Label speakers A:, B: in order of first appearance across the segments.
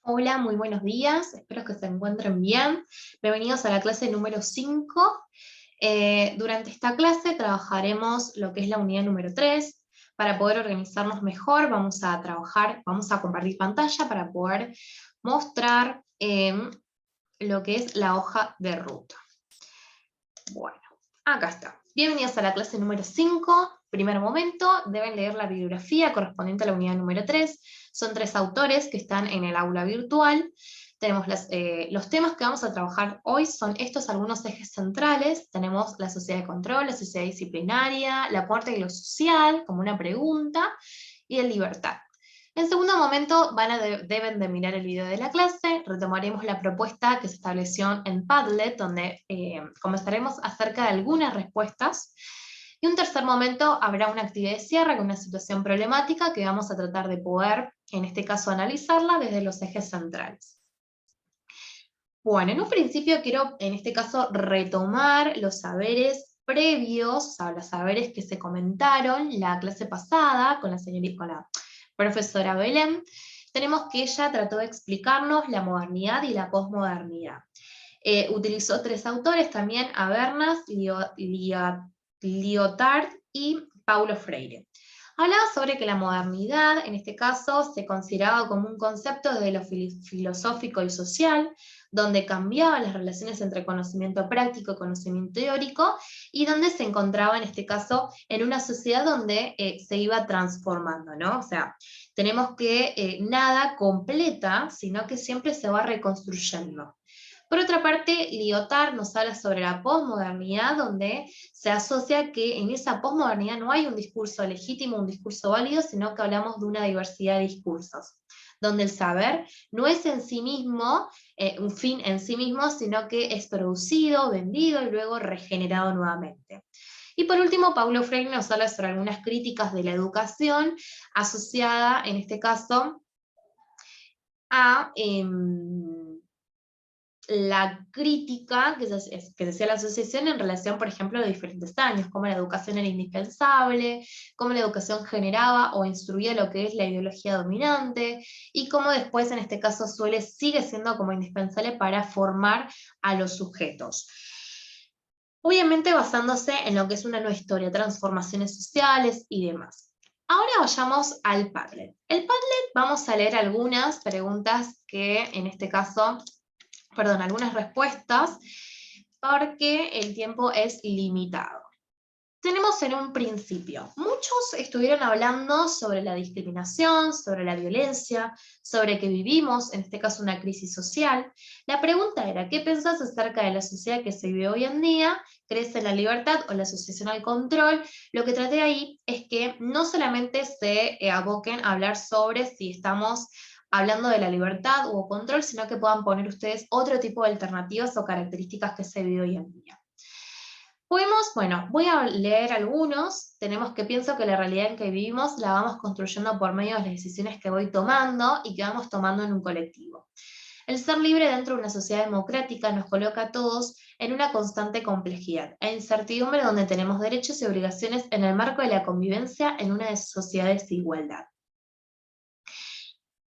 A: Hola, muy buenos días, espero que se encuentren bien. Bienvenidos a la clase número 5. Durante esta clase trabajaremos lo que es la unidad número 3. Para poder organizarnos mejor vamos a compartir pantalla para poder mostrar lo que es la hoja de ruta. Bueno, acá está. Bienvenidos a la clase número 5. Primer momento, deben leer la bibliografía correspondiente a la unidad número 3. Son 3 autores que están en el aula virtual. Tenemos los temas que vamos a trabajar hoy son estos algunos ejes centrales. Tenemos la sociedad de control, la sociedad disciplinaria, la muerte y lo social, como una pregunta, y el libertad. En segundo momento deben de mirar el video de la clase, retomaremos la propuesta que se estableció en Padlet, donde conversaremos acerca de algunas respuestas, y un tercer momento habrá una actividad de cierre con una situación problemática que vamos a tratar de poder, en este caso, analizarla desde los ejes centrales. Bueno, en un principio quiero, en este caso, retomar los saberes previos, o sea, los saberes que se comentaron la clase pasada con la profesora Belén. Tenemos que ella trató de explicarnos la modernidad y la posmodernidad. Utilizó 3 autores también, Habermas, Lyotard y Paulo Freire. Hablaba sobre que la modernidad, en este caso, se consideraba como un concepto de lo filosófico y social, donde cambiaban las relaciones entre conocimiento práctico y conocimiento teórico, y donde se encontraba, en este caso, en una sociedad donde se iba transformando, ¿no? O sea, tenemos que nada completa, sino que siempre se va reconstruyendo. Por otra parte, Lyotard nos habla sobre la posmodernidad, donde se asocia que en esa posmodernidad no hay un discurso legítimo, un discurso válido, sino que hablamos de una diversidad de discursos, donde el saber no es en sí mismo un fin en sí mismo, sino que es producido, vendido y luego regenerado nuevamente. Y por último, Paulo Freire nos habla sobre algunas críticas de la educación asociada, en este caso, a la crítica que se hacía a la asociación en relación, por ejemplo, de diferentes años, cómo la educación era indispensable, cómo la educación generaba o instruía lo que es la ideología dominante, y cómo después, en este caso, sigue siendo como indispensable para formar a los sujetos. Obviamente basándose en lo que es una nueva historia, transformaciones sociales y demás. Ahora vayamos al Padlet. El Padlet vamos a leer algunas preguntas que en este caso algunas respuestas, porque el tiempo es limitado. Tenemos en un principio, muchos estuvieron hablando sobre la discriminación, sobre la violencia, sobre que vivimos, en este caso, una crisis social. La pregunta era, ¿qué pensás acerca de la sociedad que se vive hoy en día? ¿Crees en la libertad o la asociación al control? Lo que traté ahí es que no solamente se aboquen a hablar sobre si estamos hablando de la libertad o control, sino que puedan poner ustedes otro tipo de alternativas o características que se vive hoy en día. Bueno, voy a leer algunos. Pienso que la realidad en que vivimos la vamos construyendo por medio de las decisiones que voy tomando y que vamos tomando en un colectivo. El ser libre dentro de una sociedad democrática nos coloca a todos en una constante complejidad e incertidumbre donde tenemos derechos y obligaciones en el marco de la convivencia en una sociedad de desigualdad.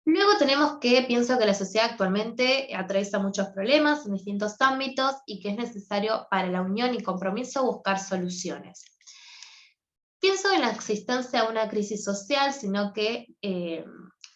A: Luego tenemos que pienso que la sociedad actualmente atraviesa muchos problemas en distintos ámbitos y que es necesario para la unión y compromiso buscar soluciones. Pienso en la existencia de una crisis social, sino que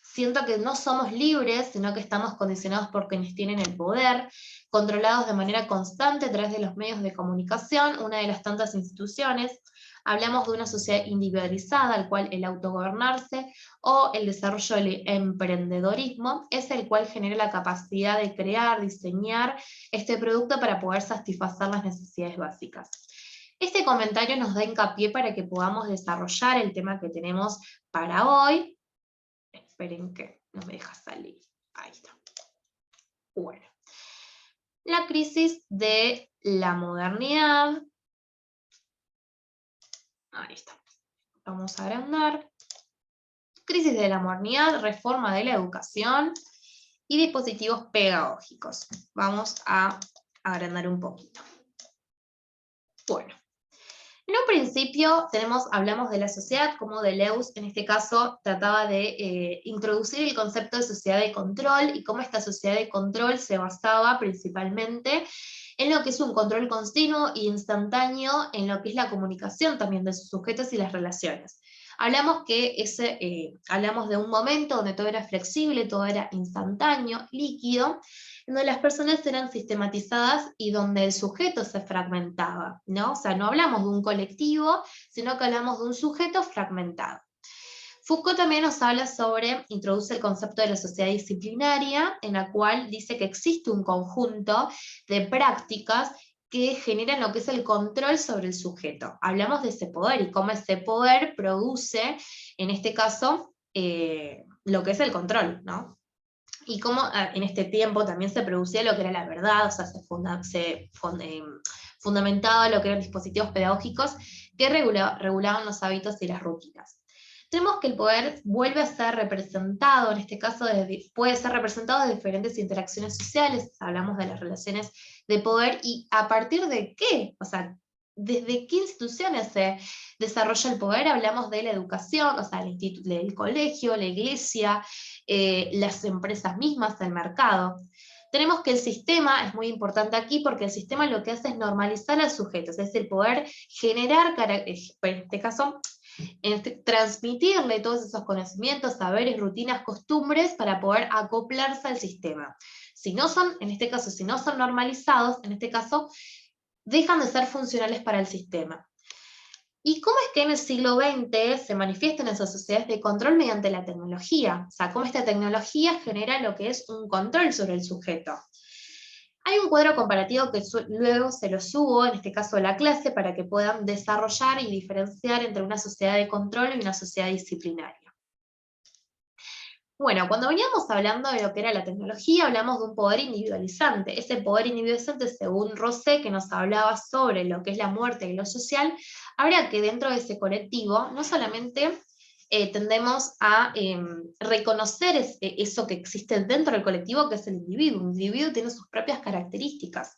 A: siento que no somos libres, sino que estamos condicionados por quienes tienen el poder, controlados de manera constante a través de los medios de comunicación, una de las tantas instituciones. Hablamos de una sociedad individualizada, al cual el autogobernarse o el desarrollo del emprendedorismo es el cual genera la capacidad de crear, diseñar este producto para poder satisfacer las necesidades básicas. Este comentario nos da hincapié para que podamos desarrollar el tema que tenemos para hoy. Esperen que no me deja salir. Ahí está. Bueno. La crisis de la modernidad. Ahí está. Vamos a agrandar. Crisis de la modernidad, reforma de la educación y dispositivos pedagógicos. Vamos a agrandar un poquito. Bueno. En un principio hablamos de la sociedad, como Deleuze en este caso trataba de introducir el concepto de sociedad de control y cómo esta sociedad de control se basaba principalmente en lo que es un control continuo e instantáneo, en lo que es la comunicación también de sus sujetos y las relaciones. Hablamos de un momento donde todo era flexible, todo era instantáneo, líquido, en donde las personas eran sistematizadas y donde el sujeto se fragmentaba, ¿no? O sea, no hablamos de un colectivo, sino que hablamos de un sujeto fragmentado. Foucault también nos habla introduce el concepto de la sociedad disciplinaria, en la cual dice que existe un conjunto de prácticas que generan lo que es el control sobre el sujeto. Hablamos de ese poder y cómo ese poder produce, en este caso, lo que es el control, ¿no? Y cómo en este tiempo también se producía lo que era la verdad, o sea, fundamentaba lo que eran dispositivos pedagógicos que regulaban los hábitos y las rutinas. Tenemos que el poder vuelve a ser representado, en este caso puede ser representado de diferentes interacciones sociales, hablamos de las relaciones de poder, y a partir de qué, o sea, desde qué instituciones se desarrolla el poder, hablamos de la educación, o sea, el colegio, la iglesia, las empresas mismas, el mercado. Tenemos que el sistema es muy importante aquí porque el sistema lo que hace es normalizar al sujeto, es decir, poder generar, en este caso, transmitirle todos esos conocimientos, saberes, rutinas, costumbres para poder acoplarse al sistema. Si no son, en este caso, si no son normalizados, en este caso, dejan de ser funcionales para el sistema. ¿Y cómo es que en el siglo XX se manifiestan esas sociedades de control mediante la tecnología? O sea, cómo esta tecnología genera lo que es un control sobre el sujeto. Hay un cuadro comparativo que luego se lo subo, en este caso a la clase, para que puedan desarrollar y diferenciar entre una sociedad de control y una sociedad disciplinaria. Bueno, cuando veníamos hablando de lo que era la tecnología, hablamos de un poder individualizante. Ese poder individualizante, según Rosé, que nos hablaba sobre lo que es la muerte y lo social, habría que dentro de ese colectivo no solamente tendemos a reconocer eso que existe dentro del colectivo, que es el individuo. Un individuo tiene sus propias características.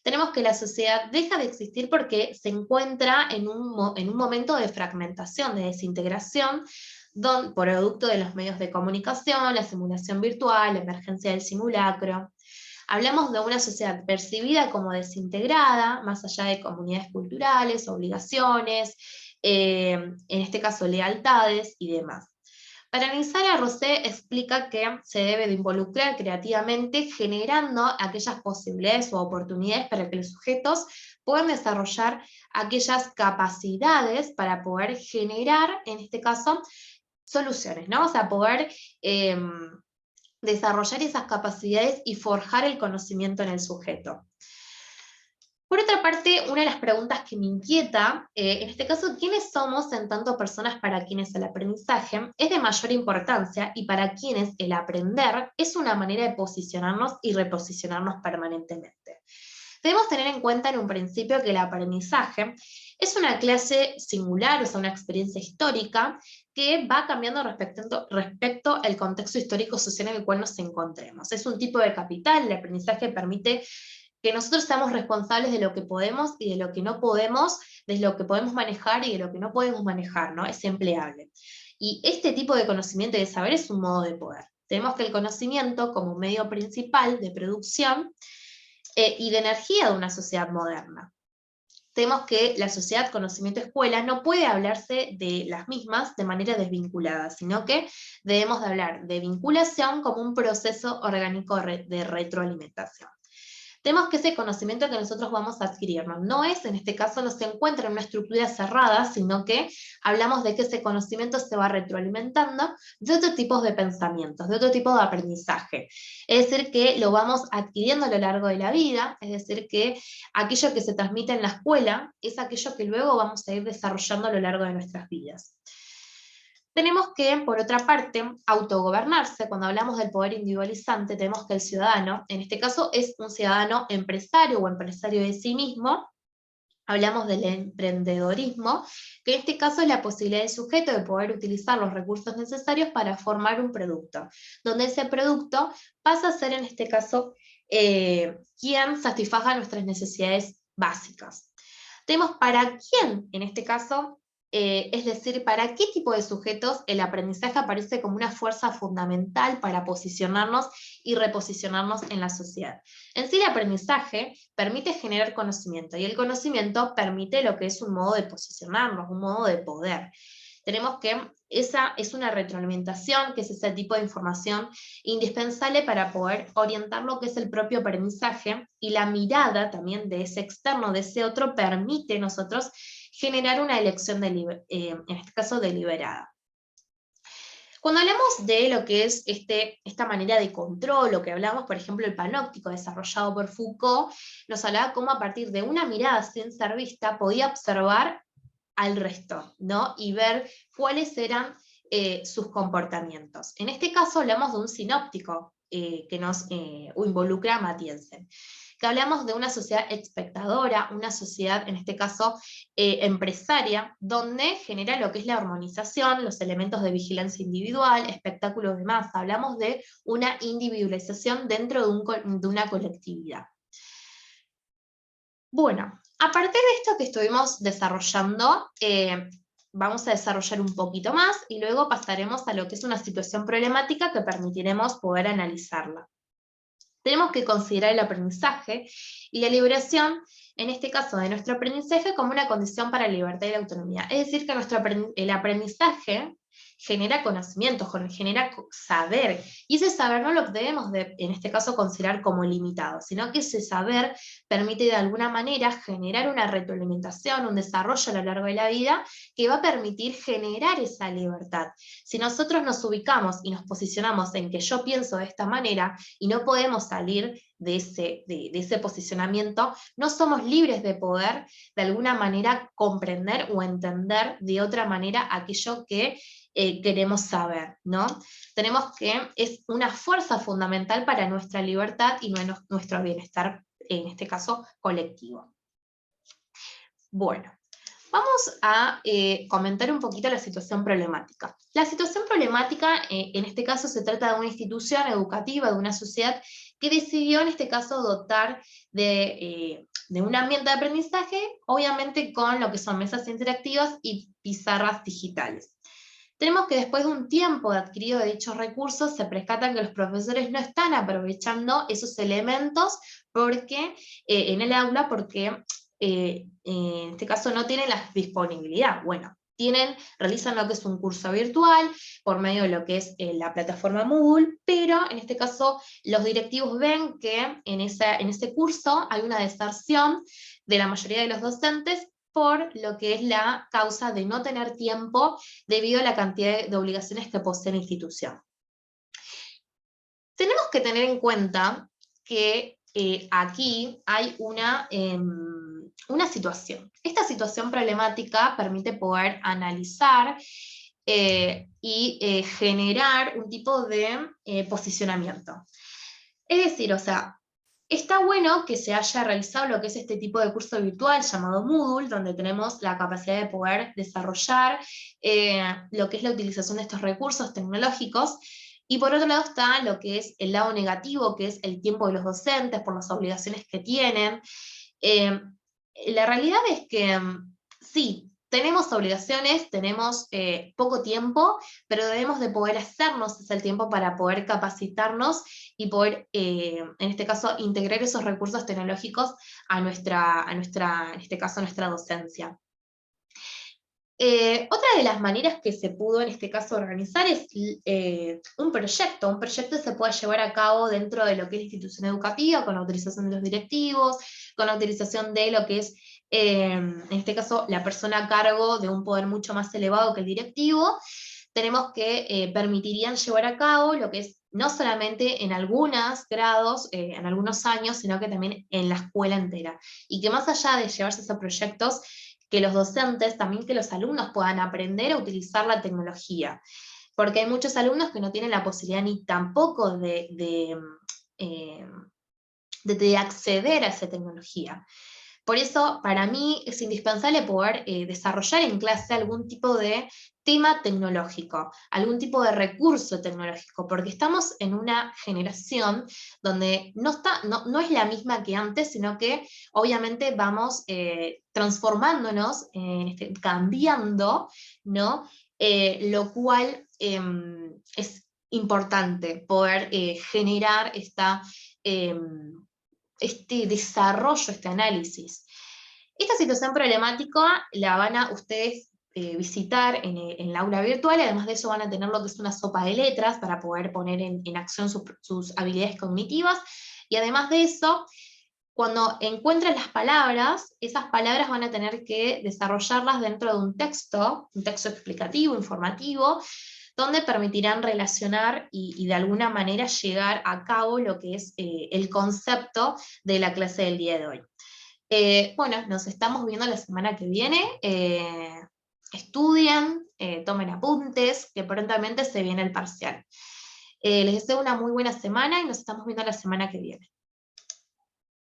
A: Tenemos que la sociedad deja de existir porque se encuentra en un momento de fragmentación, de desintegración, producto de los medios de comunicación, la simulación virtual, la emergencia del simulacro. Hablamos de una sociedad percibida como desintegrada, más allá de comunidades culturales, obligaciones, en este caso lealtades y demás. Para analizar a Rosé explica que se debe de involucrar creativamente generando aquellas posibilidades o oportunidades para que los sujetos puedan desarrollar aquellas capacidades para poder generar, en este caso, soluciones, ¿no? O sea, poder desarrollar esas capacidades y forjar el conocimiento en el sujeto. Por otra parte, una de las preguntas que me inquieta, en este caso, ¿quiénes somos en tanto personas para quienes el aprendizaje es de mayor importancia y para quienes el aprender es una manera de posicionarnos y reposicionarnos permanentemente? Debemos tener en cuenta en un principio que el aprendizaje es una clase singular, o sea, una experiencia histórica que va cambiando respecto al contexto histórico-social en el cual nos encontremos. Es un tipo de capital, el aprendizaje permite que nosotros seamos responsables de lo que podemos y de lo que no podemos, de lo que podemos manejar y de lo que no podemos manejar, ¿no? Es empleable. Y este tipo de conocimiento y de saber es un modo de poder. Tenemos que el conocimiento como medio principal de producción y de energía de una sociedad moderna. Tenemos que la sociedad conocimiento-escuela no puede hablarse de las mismas de manera desvinculada, sino que debemos de hablar de vinculación como un proceso orgánico de retroalimentación. Tenemos que ese conocimiento que nosotros vamos a adquirir, no es, en este caso, no se encuentra en una estructura cerrada, sino que hablamos de que ese conocimiento se va retroalimentando de otros tipos de pensamientos, de otro tipo de aprendizaje. Es decir, que lo vamos adquiriendo a lo largo de la vida, es decir, que aquello que se transmite en la escuela es aquello que luego vamos a ir desarrollando a lo largo de nuestras vidas. Tenemos que, por otra parte, autogobernarse. Cuando hablamos del poder individualizante, tenemos que el ciudadano, en este caso, es un ciudadano empresario o empresario de sí mismo. Hablamos del emprendedorismo, que en este caso es la posibilidad del sujeto de poder utilizar los recursos necesarios para formar un producto, donde ese producto pasa a ser, en este caso, quien satisfaga nuestras necesidades básicas. Tenemos para quién, en este caso, es decir, para qué tipo de sujetos el aprendizaje aparece como una fuerza fundamental para posicionarnos y reposicionarnos en la sociedad. En sí, el aprendizaje permite generar conocimiento, y el conocimiento permite lo que es un modo de posicionarnos, un modo de poder. Tenemos que esa es una retroalimentación, que es ese tipo de información indispensable para poder orientar lo que es el propio aprendizaje, y la mirada también de ese externo, de ese otro, permite nosotros generar una elección, en este caso deliberada. Cuando hablamos de lo que es esta manera de control, lo que hablamos, por ejemplo, el panóptico desarrollado por Foucault, nos hablaba cómo a partir de una mirada sin ser vista podía observar al resto, ¿no? Y ver cuáles eran sus comportamientos. En este caso hablamos de un sinóptico que nos involucra a Mathiesen, que hablamos de una sociedad espectadora, una sociedad, en este caso, empresaria, donde genera lo que es la hormonización, los elementos de vigilancia individual, espectáculos de masa. Hablamos de una individualización dentro de una colectividad. Bueno, a partir de esto que estuvimos desarrollando, vamos a desarrollar un poquito más y luego pasaremos a lo que es una situación problemática que permitiremos poder analizarla. Tenemos que considerar el aprendizaje y la liberación, en este caso de nuestro aprendizaje, como una condición para la libertad y la autonomía. Es decir, que el aprendizaje genera conocimiento, genera saber, y ese saber no lo debemos, en este caso, considerar como limitado, sino que ese saber permite de alguna manera generar una retroalimentación, un desarrollo a lo largo de la vida, que va a permitir generar esa libertad. Si nosotros nos ubicamos y nos posicionamos en que yo pienso de esta manera, y no podemos salir de ese posicionamiento, no somos libres de poder de alguna manera comprender o entender de otra manera aquello que queremos saber, ¿no? Tenemos que es una fuerza fundamental para nuestra libertad y nuestro bienestar, en este caso, colectivo. Bueno, vamos a comentar un poquito la situación problemática. La situación problemática, en este caso, se trata de una institución educativa, de una sociedad que decidió, en este caso, dotar de un ambiente de aprendizaje, obviamente con lo que son mesas interactivas y pizarras digitales. Tenemos que después de un tiempo de adquirido de dichos recursos, se percatan que los profesores no están aprovechando esos elementos en el aula, porque en este caso no tienen la disponibilidad. Bueno, realizan lo que es un curso virtual por medio de lo que es la plataforma Moodle, pero en este caso los directivos ven que en ese curso hay una deserción de la mayoría de los docentes por lo que es la causa de no tener tiempo debido a la cantidad de obligaciones que posee la institución. Tenemos que tener en cuenta que aquí hay una situación. Esta situación problemática permite poder analizar y generar un tipo de posicionamiento. Es decir, o sea, está bueno que se haya realizado lo que es este tipo de curso virtual llamado Moodle, donde tenemos la capacidad de poder desarrollar lo que es la utilización de estos recursos tecnológicos, y por otro lado está lo que es el lado negativo, que es el tiempo de los docentes por las obligaciones que tienen. La realidad es que sí, tenemos obligaciones, tenemos poco tiempo, pero debemos de poder hacernos ese tiempo para poder capacitarnos y poder, en este caso, integrar esos recursos tecnológicos en este caso, a nuestra docencia. Otra de las maneras que se pudo en este caso organizar es un proyecto. Un proyecto se puede llevar a cabo dentro de lo que es la institución educativa, con la autorización de los directivos, con la autorización de lo que es, en este caso, la persona a cargo de un poder mucho más elevado que el directivo. Tenemos que permitirían llevar a cabo lo que es no solamente en algunos grados, en algunos años, sino que también en la escuela entera. Y que más allá de llevarse esos proyectos, que los docentes, también que los alumnos puedan aprender a utilizar la tecnología, porque hay muchos alumnos que no tienen la posibilidad ni tampoco de acceder a esa tecnología. Por eso, para mí, es indispensable poder desarrollar en clase algún tipo de tema tecnológico, algún tipo de recurso tecnológico, porque estamos en una generación donde no es la misma que antes, sino que obviamente vamos transformándonos, cambiando, ¿no? Lo cual es importante poder generar este desarrollo, este análisis. Esta situación problemática la van a ustedes visitar en el aula virtual, y además de eso van a tener lo que es una sopa de letras para poder poner en acción sus habilidades cognitivas, y además de eso, cuando encuentren las palabras, esas palabras van a tener que desarrollarlas dentro de un texto explicativo, informativo, donde permitirán relacionar y de alguna manera llegar a cabo lo que es el concepto de la clase del día de hoy. Bueno, nos estamos viendo la semana que viene. Estudien, tomen apuntes, que prontamente se viene el parcial. Les deseo una muy buena semana y nos estamos viendo la semana que viene.